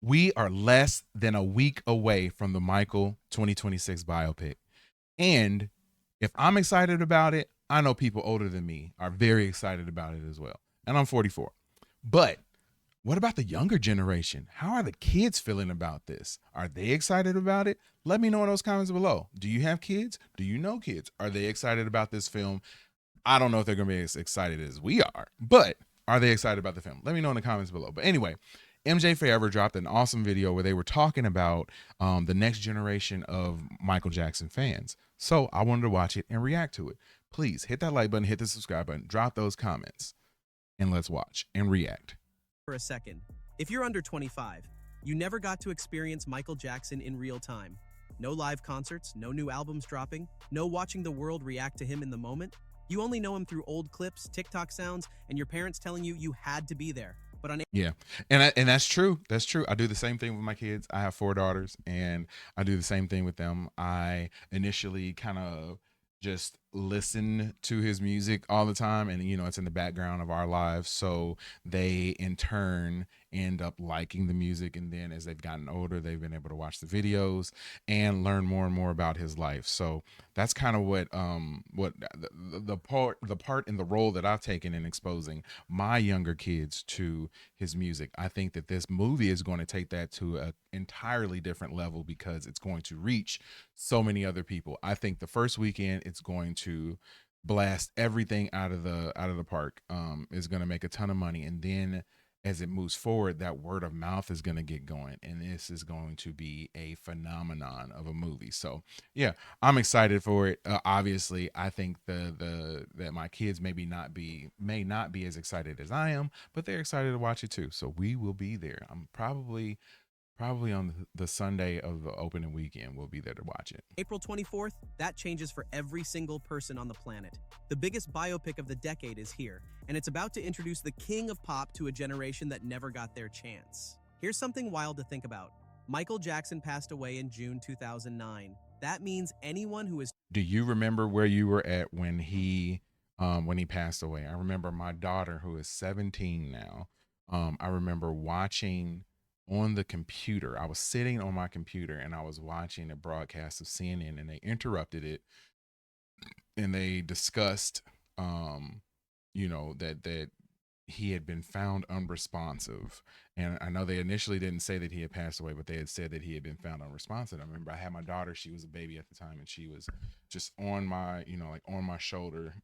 We are less than a week away from the Michael 2026 biopic. And if I'm excited about it, I know people older than me are very excited about it as well. And I'm 44. But what about the younger generation? How are the kids feeling about this? Are they excited about it? Let me know in those comments below. Do you have kids? Do you know kids? Are they excited about this film? I don't know if they're going to be as excited as we are, but are they excited about the film? Let me know in the comments below. But anyway, MJ Forever dropped an awesome video where they were talking about the next generation of Michael Jackson fans. So I wanted to watch it and react to it. Please hit that like button, hit the subscribe button, drop those comments, and let's watch and react. For a second, if you're under 25, you never got to experience Michael Jackson in real time. No live concerts, no new albums dropping, no watching the world react to him in the moment. You only know him through old clips, TikTok sounds, and your parents telling you you had to be there. But on and that's true. That's true. I do the same thing with my kids. I have 4 daughters, and I do the same thing with them. I initially kind of just listen to his music all the time, and it's in the background of our lives, so they in turn end up liking the music, and then as they've gotten older, they've been able to watch the videos and learn more and more about his life. So that's kind of what the part in the role that I've taken in exposing my younger kids to his music. I think that this movie is going to take that to an entirely different level because it's going to reach so many other people. I think the first weekend it's going to blast everything out of the park. Is going to make a ton of money, and then as it moves forward, that word of mouth is going to get going, and this is going to be a phenomenon of a movie. So yeah, I'm excited for it. Obviously, I think that my kids may not be as excited as I am, but they're excited to watch it too. So we will be there. I'm probably on the Sunday of the opening weekend. We'll be there to watch it. April 24th, that changes for every single person on the planet. The biggest biopic of the decade is here, and it's about to introduce the king of pop to a generation that never got their chance. Here's something wild to think about. Michael Jackson passed away in June 2009. That means anyone who is... Do you remember where you were at when he passed away? I remember my daughter, who is 17 now. I remember watching on the computer. I was sitting on my computer and I was watching a broadcast of CNN, and they interrupted it and they discussed that he had been found unresponsive. And I know they initially didn't say that he had passed away, but they had said that he had been found unresponsive. I remember I had my daughter, she was a baby at the time, and she was just on my, on my shoulder,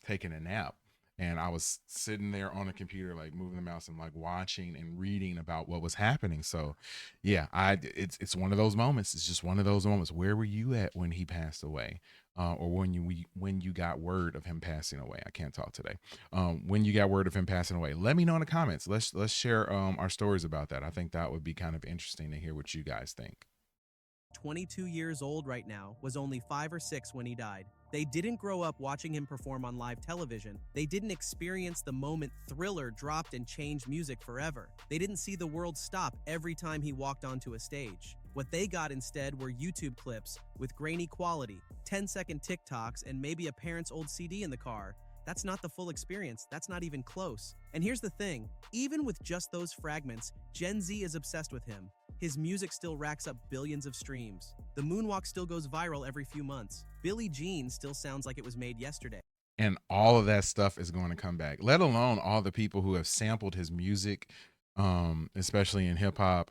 taking a nap. And I was sitting there on the computer, like moving the mouse and like watching and reading about what was happening. So yeah, it's one of those moments. It's just one of those moments. Where were you at when he passed away? Or when you got word of him passing away? I can't talk today. When you got word of him passing away, let me know in the comments. Let's share our stories about that. I think that would be kind of interesting to hear what you guys think. 22 years old right now, was only 5 or 6 when he died. They didn't grow up watching him perform on live television. They didn't experience the moment Thriller dropped and changed music forever. They didn't see the world stop every time he walked onto a stage. What they got instead were YouTube clips with grainy quality, 10-second TikToks, and maybe a parent's old CD in the car. That's not the full experience. That's not even close. And here's the thing, even with just those fragments, Gen Z is obsessed with him. His music still racks up billions of streams. The moonwalk still goes viral every few months. Billie Jean still sounds like it was made yesterday. And all of that stuff is going to come back, let alone all the people who have sampled his music, especially in hip hop,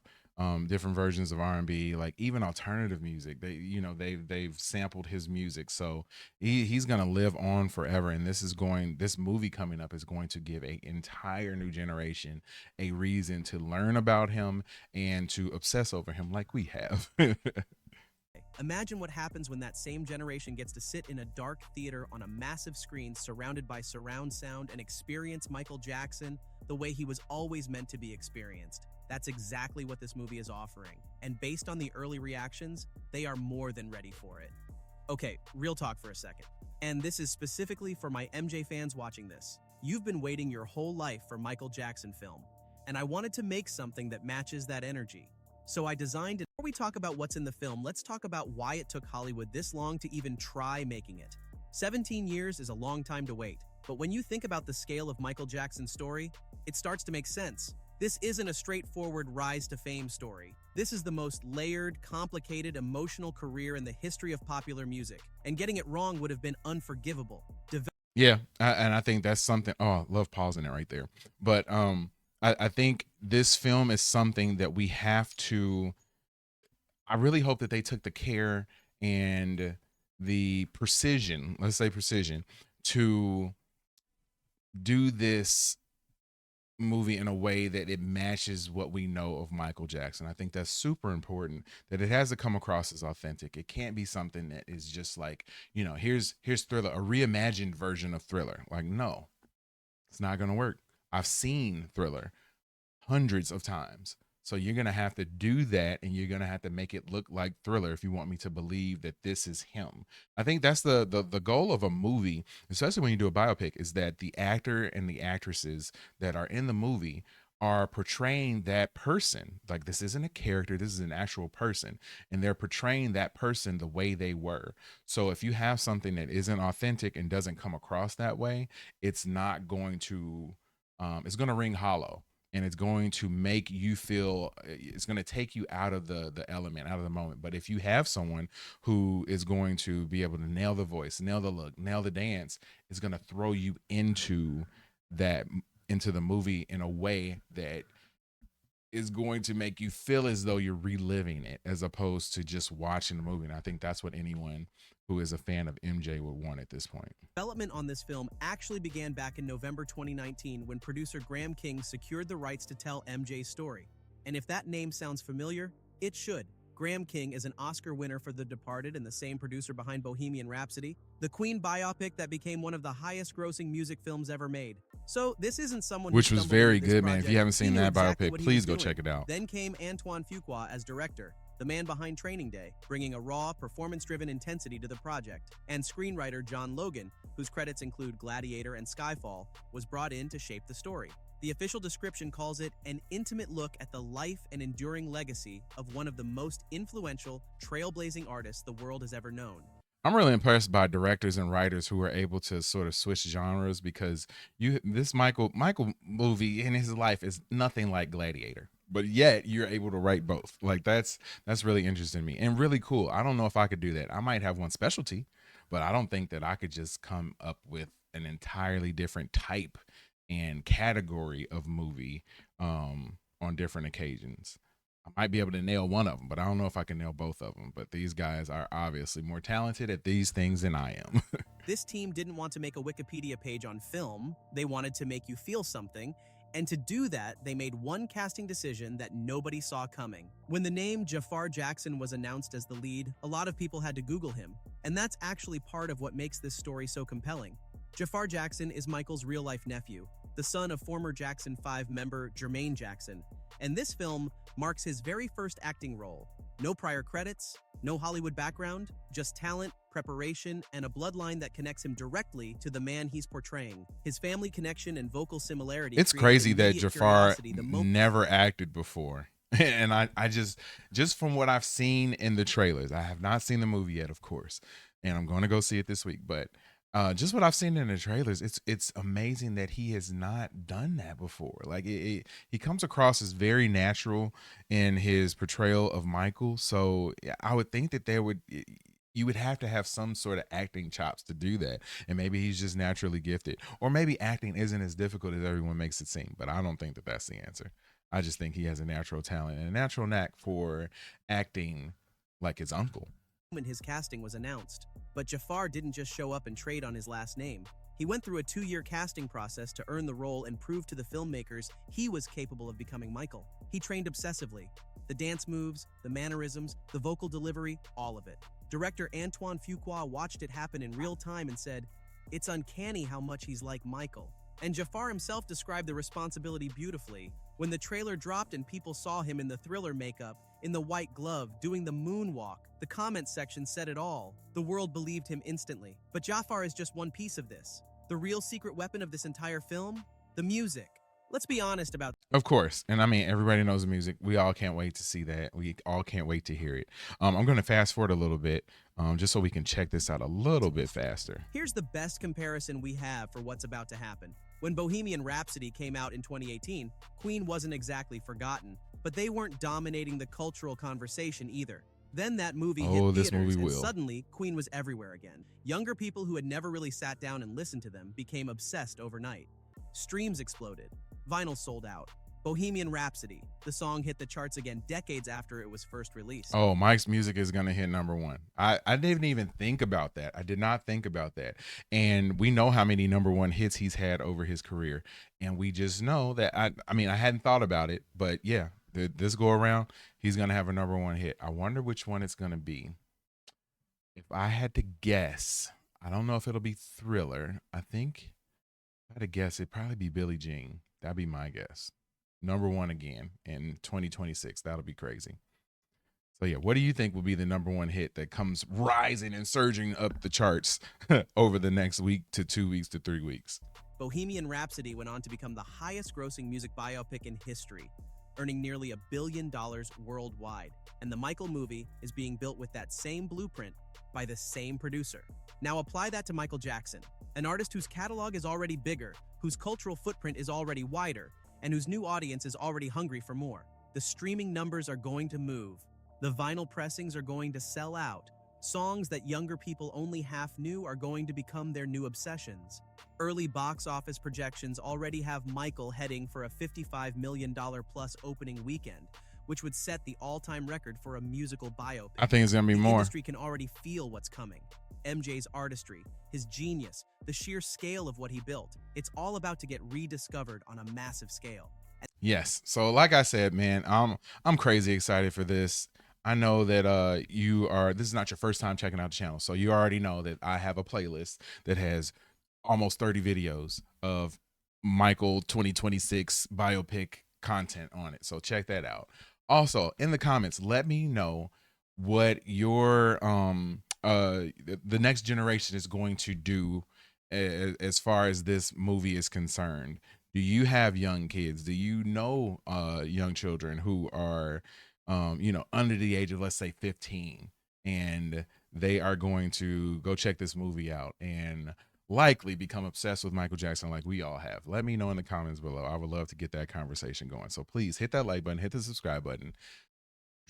different versions of R&B, like even alternative music. They've sampled his music, so he's gonna live on forever. And this movie coming up is going to give an entire new generation a reason to learn about him and to obsess over him like we have. Imagine what happens when that same generation gets to sit in a dark theater on a massive screen surrounded by surround sound and experience Michael Jackson the way he was always meant to be experienced. That's exactly what this movie is offering. And based on the early reactions, they are more than ready for it. Okay, real talk for a second. And this is specifically for my MJ fans watching this. You've been waiting your whole life for Michael Jackson film, and I wanted to make something that matches that energy. So I designed it. Before we talk about what's in the film, let's talk about why it took Hollywood this long to even try making it. 17 years is a long time to wait, but when you think about the scale of Michael Jackson's story, it starts to make sense. This isn't a straightforward rise to fame story. This is the most layered, complicated, emotional career in the history of popular music, and getting it wrong would have been unforgivable. Yeah, and I think that's something. Oh, I love pausing it right there. But I think this film is something that we have to. I really hope that they took the care and the precision, let's say precision, to do this movie in a way that it matches what we know of Michael Jackson. I think that's super important, that it has to come across as authentic. It can't be something that is just like, here's Thriller, a reimagined version of Thriller. Like, no, it's not going to work. I've seen Thriller hundreds of times. So you're going to have to do that, and you're going to have to make it look like Thriller if you want me to believe that this is him. I think that's the goal of a movie, especially when you do a biopic, is that the actor and the actresses that are in the movie are portraying that person. Like, this isn't a character, this is an actual person, and they're portraying that person the way they were. So if you have something that isn't authentic and doesn't come across that way, it's not going to it's going to ring hollow, and it's going to make you feel, it's going to take you out of the element, out of the moment. But if you have someone who is going to be able to nail the voice, nail the look, nail the dance, it's going to throw you that into the movie in a way that is going to make you feel as though you're reliving it, as opposed to just watching the movie. And I think that's what anyone who is a fan of MJ would want at this point. Development on this film actually began back in November 2019 when producer Graham King secured the rights to tell MJ's story. And if that name sounds familiar, it should. Graham King is an Oscar winner for The Departed and the same producer behind Bohemian Rhapsody, the Queen biopic that became one of the highest-grossing music films ever made. So this isn't someone who Which was stumbled very into this good, man. If project. you haven't He seen knew that exactly biopic, what he please was go doing. check it out. Then came Antoine Fuqua as director, the man behind Training Day, bringing a raw, performance-driven intensity to the project. And screenwriter John Logan, whose credits include Gladiator and Skyfall, was brought in to shape the story. The official description calls it an intimate look at the life and enduring legacy of one of the most influential, trailblazing artists the world has ever known. I'm really impressed by directors and writers who are able to sort of switch genres, because this Michael movie in his life is nothing like Gladiator, but yet you're able to write both. Like, that's really interesting to me and really cool. I don't know if I could do that. I might have one specialty, but I don't think that I could just come up with an entirely different type and category of movie on different occasions. I might be able to nail one of them, but I don't know if I can nail both of them. But these guys are obviously more talented at these things than I am. This team didn't want to make a Wikipedia page on film, they wanted to make you feel something. And to do that, they made one casting decision that nobody saw coming. When the name Jaafar Jackson was announced as the lead, a lot of people had to Google him. And that's actually part of what makes this story so compelling. Jaafar Jackson is Michael's real-life nephew, the son of former Jackson 5 member Jermaine Jackson. And this film marks his very first acting role. No prior credits, no Hollywood background, just talent, preparation, and a bloodline that connects him directly to the man he's portraying. His family connection and vocal similarity. It's created crazy that immediate Jafar curiosity the moment. never acted before. And I just from what I've seen in the trailers, I have not seen the movie yet, of course, and I'm going to go see it this week. But just what I've seen in the trailers, it's amazing that he has not done that before. Like, he comes across as very natural in his portrayal of Michael. So yeah, I would think that you would have to have some sort of acting chops to do that. And maybe he's just naturally gifted, or maybe acting isn't as difficult as everyone makes it seem. But I don't think that that's the answer. I just think he has a natural talent and a natural knack for acting like his uncle. When his casting was announced. But Jaafar didn't just show up and trade on his last name. He went through a 2-year casting process to earn the role and prove to the filmmakers he was capable of becoming Michael. He trained obsessively. The dance moves, the mannerisms, the vocal delivery, all of it. Director Antoine Fuqua watched it happen in real time and said, "It's uncanny how much he's like Michael." And Jaafar himself described the responsibility beautifully. When the trailer dropped and people saw him in the Thriller makeup, in the white glove, doing the moonwalk, the comment section said it all. The world believed him instantly. But Jaafar is just one piece of this. The real secret weapon of this entire film? The music. Let's be honest about. Of course. And I mean, everybody knows the music. We all can't wait to see that. We all can't wait to hear it. I'm going to fast forward a little bit just so we can check this out a little bit faster. Here's the best comparison we have for what's about to happen. When Bohemian Rhapsody came out in 2018, Queen wasn't exactly forgotten, but they weren't dominating the cultural conversation either. Then that movie hit Oh, this movie theaters, and will. suddenly, Queen was everywhere again. Younger people who had never really sat down and listened to them became obsessed overnight. Streams exploded, vinyl sold out. Bohemian Rhapsody, the song hit the charts again decades after it was first released. Oh, Mike's music is gonna hit number one. I didn't even think about that. I did not think about that. And we know how many number one hits he's had over his career. And we just know that I mean, I hadn't thought about it, but yeah, this go around, he's gonna have a number one hit. I wonder which one it's gonna be. If I had to guess, I don't know if it'll be Thriller. I think if I had to guess, it'd probably be Billie Jean. That'd be my guess. Number one again in 2026. That'll be crazy. So yeah, what do you think will be the number one hit that comes rising and surging up the charts over the next week to 2 weeks to 3 weeks? Bohemian Rhapsody went on to become the highest grossing music biopic in history, earning nearly $1 billion worldwide. And the Michael movie is being built with that same blueprint by the same producer. Now apply that to Michael Jackson, an artist whose catalog is already bigger, whose cultural footprint is already wider, and whose new audience is already hungry for more. The streaming numbers are going to move. The vinyl pressings are going to sell out. Songs that younger people only half knew are going to become their new obsessions. Early box office projections already have Michael heading for a $55 million plus opening weekend, which would set the all-time record for a musical biopic. I think it's gonna be The more. industry can already feel what's coming. MJ's artistry, his genius, the sheer scale of what he built. It's all about to get rediscovered on a massive scale. Yes. So like I said, man, I'm crazy excited for this. I know that you are this is not your first time checking out the channel. So you already know that I have a playlist that has almost 30 videos of Michael 2026 biopic content on it. So check that out. Also, in the comments, let me know what your the next generation is going to do as far as this movie is concerned. Do you have young kids? Do you know young children who are under the age of, let's say, 15, and they are going to go check this movie out and likely become obsessed with Michael Jackson like we all have? Let me know in the comments below. I would love to get that conversation going. So please hit that like button, hit the subscribe button,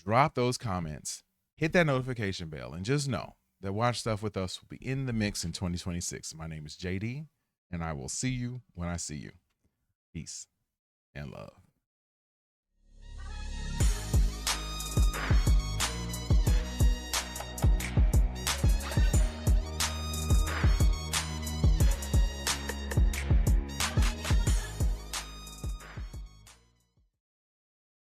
drop those comments, hit that notification bell, and just know that Watch Stuff with Us will be in the mix in 2026. My name is JD, and I will see you when I see you. Peace and love.